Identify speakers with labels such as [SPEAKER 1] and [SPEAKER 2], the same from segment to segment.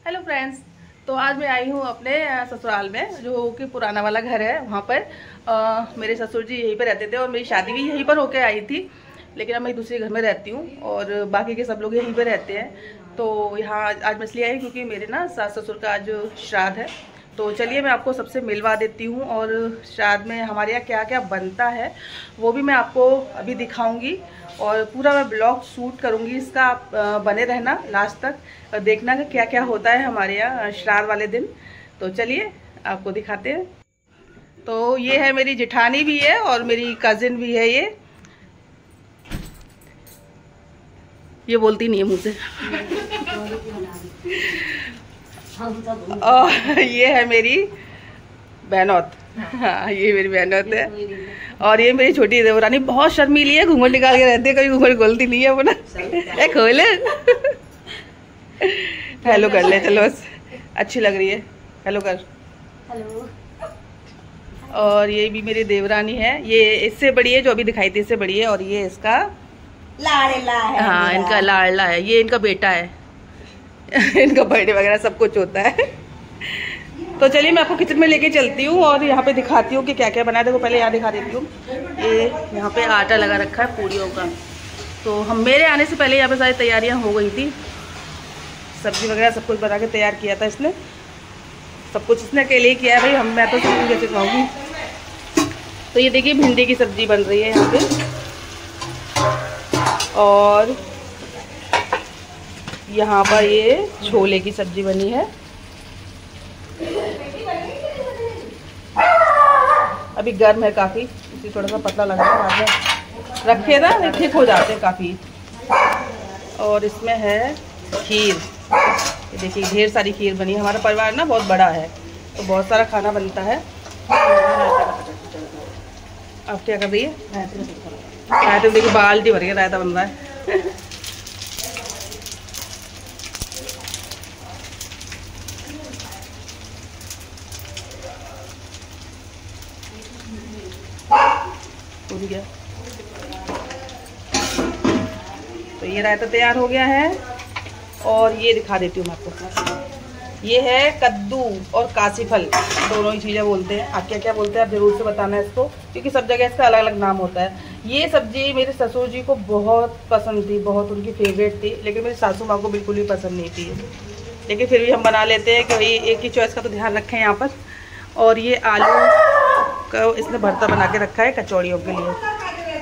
[SPEAKER 1] Hello friends, तो आज मैं आई हूँ अपने ससुराल में, जो कि पुराना वाला घर है। वहाँ पर मेरे ससुर जी यहीं पर रहते थे और मेरी शादी भी यहीं पर होके आई थी। लेकिन अब मैं दूसरे घर में रहती हूँ और बाकी के सब लोग यहीं पर रहते हैं। तो यहाँ आज मैं इसलिए आई क्योंकि मेरे ना सास ससुर का आज श्राद्ध है। तो चलिए मैं आपको सबसे मिलवा देती हूँ और श्राद्ध में हमारे यहाँ क्या क्या बनता है वो भी मैं आपको अभी दिखाऊंगी और पूरा मैं ब्लॉग शूट करूँगी इसका। आप बने रहना लास्ट तक, देखना कि क्या क्या होता है हमारे यहाँ श्राद्ध वाले दिन। तो चलिए आपको दिखाते हैं। तो ये है मेरी जेठानी भी है और मेरी कजिन भी है। ये बोलती नहीं है मुझसे। और ये है मेरी बहनौत। हाँ, ये मेरी बहनौत है। और ये मेरी छोटी देवरानी बहुत शर्मीली है, घूंघट निकाल के रहती है, कभी घूंघट खोलती नहीं है अपना। खोले हेलो कर ले, चलो बस अच्छी लग रही है, हेलो कर।
[SPEAKER 2] हेलो।
[SPEAKER 1] और ये भी मेरी देवरानी है, ये इससे बड़ी है, जो अभी दिखाई थी इससे बड़ी है। और ये इसका
[SPEAKER 2] लाड़ला है।
[SPEAKER 1] हाँ, इनका लाड़ला है, ये इनका बेटा है। इनका बर्थडे वगैरह सब कुछ होता है। तो चलिए मैं आपको किचन में लेके चलती हूँ और यहाँ पे दिखाती हूँ कि क्या क्या बनाया। देखो पहले यहाँ दिखा देती हूँ, ये यहाँ पे आटा लगा रखा है पूड़ियों का। तो हम मेरे आने से पहले यहाँ पे सारी तैयारियाँ हो गई थी, सब्जी वगैरह सब कुछ बना के तैयार किया था इसने। सब कुछ इसने अकेले ही किया है भाई, मैं तो सब कैसे खाऊँगी। तो ये देखिए भिंडी की सब्जी बन रही है यहाँ पे, और यहाँ पर ये छोले की सब्जी बनी है। अभी गर्म है काफ़ी, इसलिए थोड़ा सा पतला लग रहा है, बाद में रखे ना ठीक हो जाते हैं काफ़ी। और इसमें है खीर, ये देखिए ढेर सारी खीर बनी है। हमारा परिवार ना बहुत बड़ा है तो बहुत सारा खाना बनता है। अब क्या कर रही है? रायता। देखिए बाल्टी भर के रायता बन रहा है। गया तो ये रायता तैयार हो गया है। और ये दिखा देती हूँ मैं आपको, ये है कद्दू और काशी फल, दोनों ही चीज़ें बोलते हैं। आप क्या क्या बोलते हैं आप जरूर से बताना है इसको, क्योंकि सब जगह इसका अलग अलग नाम होता है। ये सब्जी मेरे ससुर जी को बहुत पसंद थी, बहुत उनकी फेवरेट थी, लेकिन मेरी सासू माँ को बिल्कुल भी पसंद नहीं थी। लेकिन फिर भी हम बना लेते हैं कि भाई एक ही चॉइस का तो ध्यान रखें यहाँ पर। और ये आलू का इसने भरता बना के रखा है कचौड़ियों के लिए।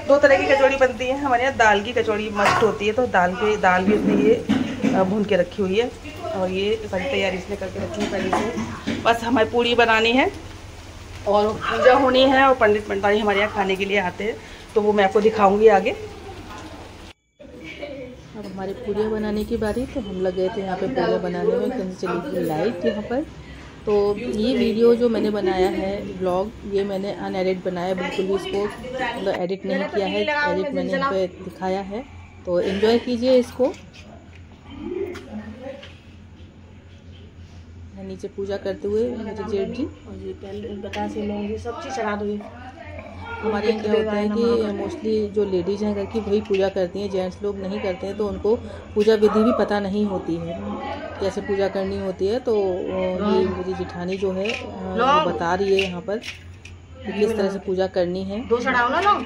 [SPEAKER 1] दो तरह की कचौड़ी बनती है हमारे यहाँ, दाल की कचौड़ी मस्त होती है, तो दाल भी उसने ये भून के रखी हुई है। और ये सारी तैयारी इसने करके रखी है पहले से। बस हमें पूड़ी बनानी है और पूजा होनी है, और पंडित पंडारी हमारे यहाँ खाने के लिए आते हैं, तो वो मैं आपको दिखाऊंगी आगे। अब हमारी पूड़ियाँ बनाने की बारी, तो हम लग गए थे यहाँ पे पूड़ियाँ बनाने में। कहीं से चली गई लाइट यहाँ पर। तो ये वीडियो जो मैंने बनाया है ब्लॉग, ये मैंने अनएडिट बनाया, बिल्कुल भी इसको मतलब एडिट नहीं किया है, एडिट मैंने यहाँ पे दिखाया है। तो एंजॉय कीजिए इसको। नीचे पूजा करते हुए मेरे जेठ जी, और ये पहले बता से लोग ये सब चीज़ चढ़ा दो। हमारे यहाँ क्या होता है कि मोस्टली जो लेडीज़ हैं घर की वही पूजा करती हैं, जेंट्स लोग नहीं करते हैं, तो उनको पूजा विधि भी पता नहीं होती है कैसे पूजा करनी होती है। तो ये मेरी जेठानी जो है वो बता रही है यहाँ पर कि किस तरह से पूजा करनी है। दो चढ़ाओ ना लो।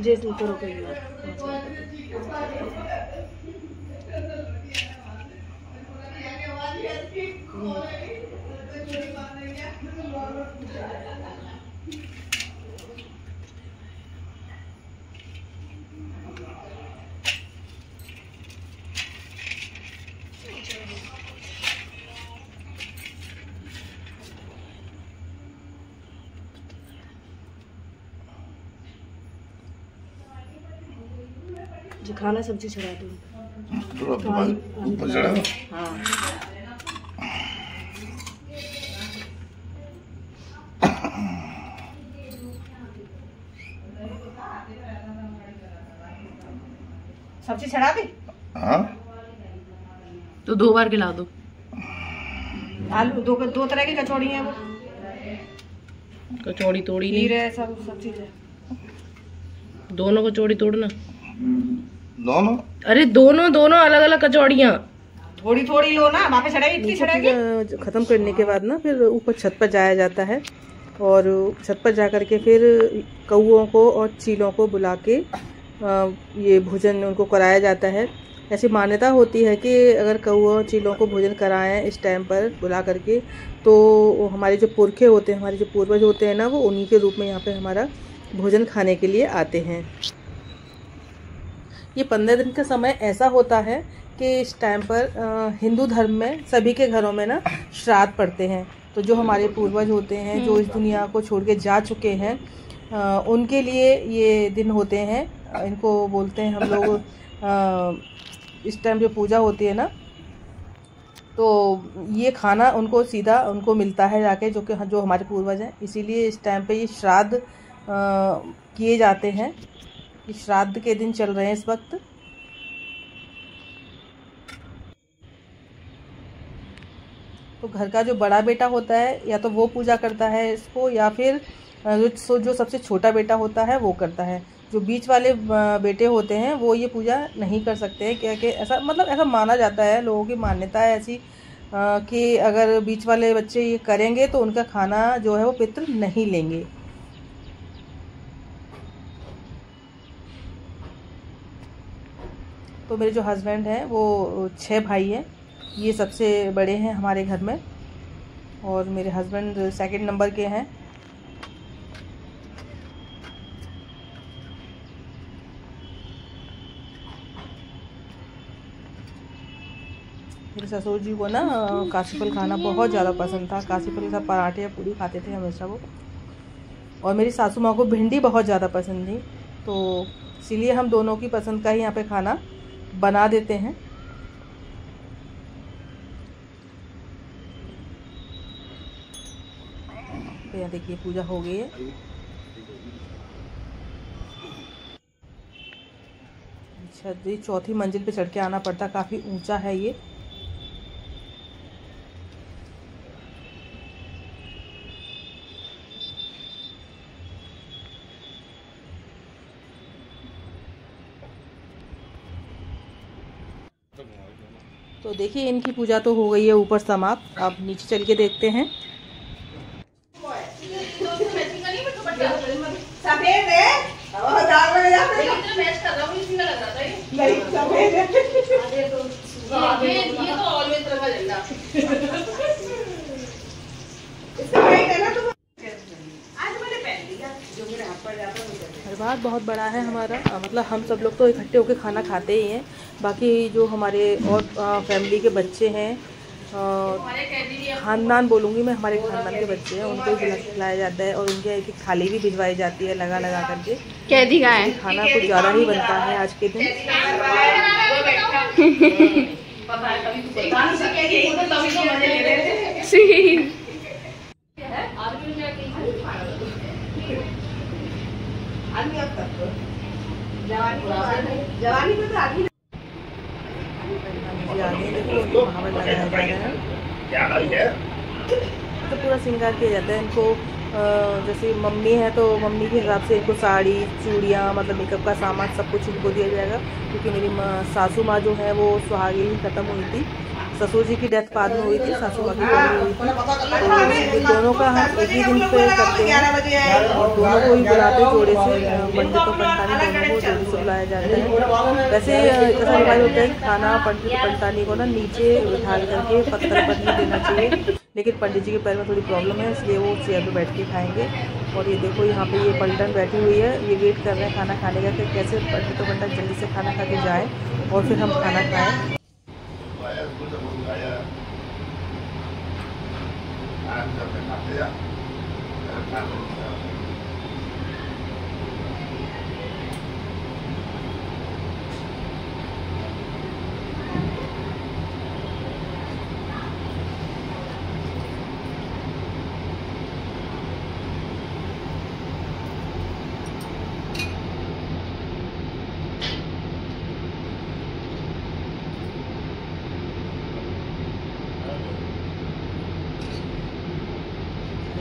[SPEAKER 1] जैसे करो कई बार जो खाना सब्जी चढ़ा दूँ। हाँ सब्जी चढ़ा दी। हाँ तो 2 बार खिला दो। आलू दो तरह की कचौड़ी है वो।
[SPEAKER 3] कचौड़ी तोड़ी नहीं
[SPEAKER 1] है सब चीज़ है।
[SPEAKER 3] दोनों कचौड़ी तोड़ना दोनों?
[SPEAKER 4] अरे दोनों अलग अलग कचौड़ियाँ।
[SPEAKER 1] थोड़ी थोड़ी लो ना, वहाँ पे चढ़ाई इतनी चढ़ाएगी।
[SPEAKER 5] खत्म करने के बाद ना फिर ऊपर छत पर जाया जाता है और छत पर जा करके फिर कौओं को और चीलों को बुला के ये भोजन उनको कराया जाता है। ऐसी मान्यता होती है कि अगर कौओं चीलों को भोजन कराएं इस टाइम पर बुला करके, तो हमारे जो पुरखे होते हैं, हमारे जो पूर्वज होते हैं ना, वो उन्हीं के रूप में यहाँ पे हमारा भोजन खाने के लिए आते हैं। ये 15 दिन का समय ऐसा होता है कि इस टाइम पर हिंदू धर्म में सभी के घरों में ना श्राद्ध पड़ते हैं। तो जो हमारे पूर्वज होते हैं, जो इस दुनिया को छोड़ के जा चुके हैं, उनके लिए ये दिन होते हैं। इनको बोलते हैं हम लोग, इस टाइम जो पूजा होती है ना, तो ये खाना उनको सीधा उनको मिलता है जाके, जो हमारे पूर्वज हैं। इसीलिए इस टाइम पे ये श्राद्ध किए जाते हैं। ये श्राद्ध के दिन चल रहे हैं इस वक्त। तो घर का जो बड़ा बेटा होता है या तो वो पूजा करता है इसको, या फिर जो सबसे छोटा बेटा होता है वो करता है। जो बीच वाले बेटे होते हैं वो ये पूजा नहीं कर सकते हैं, क्या कि ऐसा ऐसा माना जाता है, लोगों की मान्यता है ऐसी कि अगर बीच वाले बच्चे ये करेंगे तो उनका खाना जो है वो पितृ नहीं लेंगे। तो मेरे जो हस्बैंड हैं वो 6 भाई हैं, ये सबसे बड़े हैं हमारे घर में, और मेरे हस्बैंड सेकंड नंबर के हैं। मेरे ससुर जी को ना काशी फल खाना बहुत ज़्यादा पसंद था। काशी फल के साथ पराठे या पूरी खाते थे हमेशा वो। और मेरी सासू माँ को भिंडी बहुत ज़्यादा पसंद थी, तो इसीलिए हम दोनों की पसंद का ही यहाँ पे खाना बना देते हैं। तो यहाँ देखिए पूजा हो गई है। अच्छा, ये 4थी मंजिल पे चढ़ के आना पड़ता, काफ़ी ऊंचा है ये। तो देखिए इनकी पूजा तो हो गई है ऊपर समाप्त। अब नीचे चल के देखते हैं।
[SPEAKER 1] सफेद है और दाल में जाते हैं। सफेद है, ये तो ऑलवेज रखा झंडा। इसका वाइट है ना, तो आज मैंने पहन लिया, जो मेरे हाथ पर जाता है।
[SPEAKER 5] परिवार बहुत बड़ा है हमारा, मतलब हम सब लोग तो इकट्ठे होकर खाना खाते ही हैं। बाकी जो हमारे और फैमिली के बच्चे हैं, खानदान बोलूँगी मैं, हमारे खानदान के बच्चे हैं, उनको भी खिलाया जाता है और उनके एक थाली भी भिजवाई जाती है लगा लगा करके। कैदी का है खाना कुछ ज़्यादा ही बनता है आज के दिन।
[SPEAKER 1] जवानी में तो आदमी
[SPEAKER 5] देखो महावर लगाया जा रहा है, तो पूरा श्रृंगार किया जाता है इनको। जैसे मम्मी है तो मम्मी के हिसाब से इनको साड़ी, चूड़ियाँ, मतलब मेकअप का सामान सब कुछ इनको दिया जाएगा। क्योंकि मेरी सासू माँ जो है वो सुहागी ही ख़त्म हुई थी, ससुर जी की डेथ बाद में हुई थी, सासू माँ की पहले हुई थी। तो दोनों का हम एक ही दिन पे करते हैं और दोनों को ही बुलाते हैं जोड़े से। पंडित और पंडितानी दोनों को जोड़े से बुलाया जाता है। वैसे ऐसा रिवाज होता है कि खाना पंडित पंडितानी को ना नीचे उठाल करके पत्थर पर ही देना चाहिए, लेकिन पंडित जी के पैर में थोड़ी प्रॉब्लम है, इसलिए वो चेयर पे बैठ के खाएंगे। और ये देखो यहाँ पे ये पलटन बैठी हुई है, ये वेट कर रहे हैं खाना खाने का कि कैसे पंडित और पंडित जल्दी से खाना खा के जाएँ और फिर हम खाना खाएँ।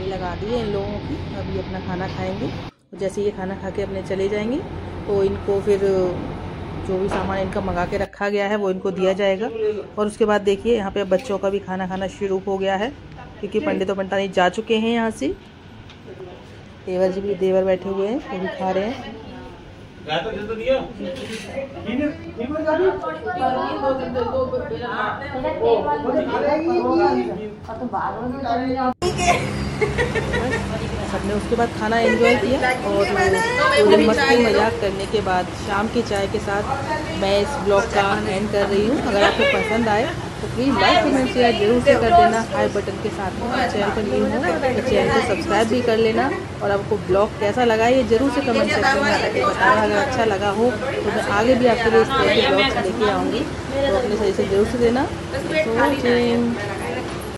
[SPEAKER 5] लगा दिए इन लोगों की, अब ये अपना खाना खाएंगे। जैसे ये खाना खा के अपने चले जाएंगे तो इनको फिर जो भी सामान इनका मंगा के रखा गया है वो इनको दिया जाएगा। और उसके बाद देखिए यहाँ पे बच्चों का भी खाना खाना शुरू हो गया है, क्योंकि पंडित और पंडितानी जा चुके हैं यहाँ से। देवर बैठे हुए हैं, वो भी खा रहे हैं। सबने उसके बाद खाना एंजॉय किया और पूरे मस्ती मजाक करने के बाद शाम की चाय के साथ मैं इस ब्लॉग का एंड कर रही हूँ। अगर आपको पसंद आए तो प्लीज़ लाइक कमेंट शेयर जरूर से कर देना। हाई बटन के साथ में चैनल पर न्यू हो तो चैनल को सब्सक्राइब भी कर लेना। और आपको ब्लॉग कैसा लगा ये जरूर से कमेंट सेक्शन में आकर बताना। अगर अच्छा लगा हो तो मैं आगे भी आपके लिए इस तरह के ब्लॉग्स लेके आऊँगी, तो अपने सजेशन जरूर से देना।